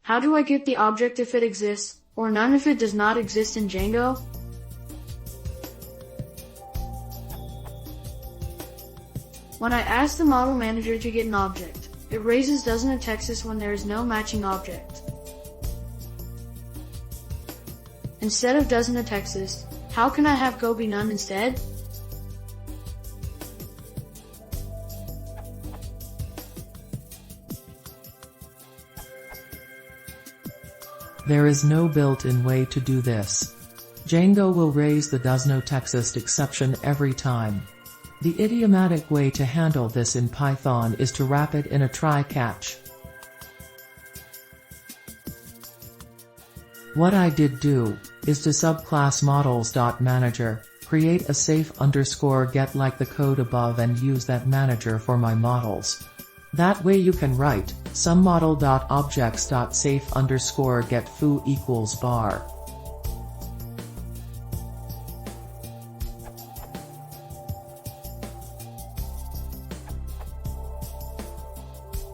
How do I get the object if it exists, or none if it does not exist in Django? When I ask the model manager to get an object, it raises doesn't it Texas when there is no matching object. Instead of doesn't it Texas, how can I have go be none instead? There is no built-in way to do this. Django will raise the does no Texas exception every time. The idiomatic way to handle this in Python is to wrap it in a try-catch. What I did do is to subclass models.manager, create a safe_get like the code above and use that manager for my models. That way you can write some model.objects.safe_get foo equals bar.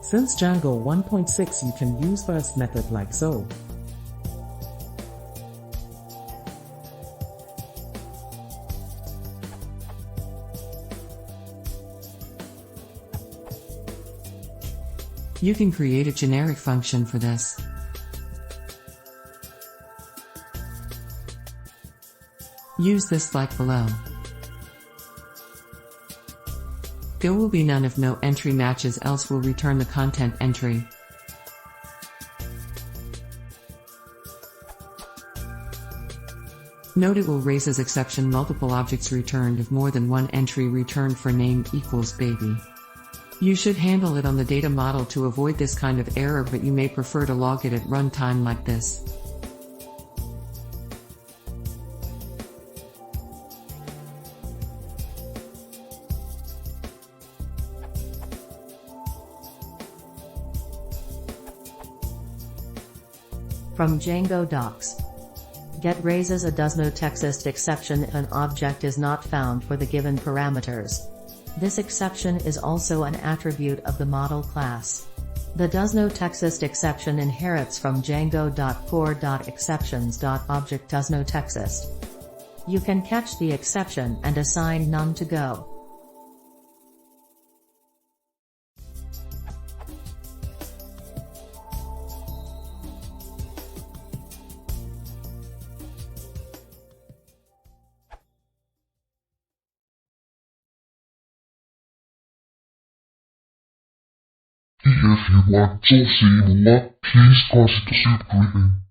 Since Django 1.6 you can use first method like so. You can create a generic function for this. Use this like below. There will be none if no entry matches, else will return the content entry. Note it will raise as exception multiple objects returned if more than one entry returned for name equals baby. You should handle it on the data model to avoid this kind of error, but you may prefer to log it at runtime like this. From Django docs. Get raises a does no Texas exception if an object is not found for the given parameters. This exception is also an attribute of the model class. The does no Texas exception inherits from django.core.exceptions.object does no Texas. You can catch the exception and assign none to go. If you want to see more, please consider subscribing.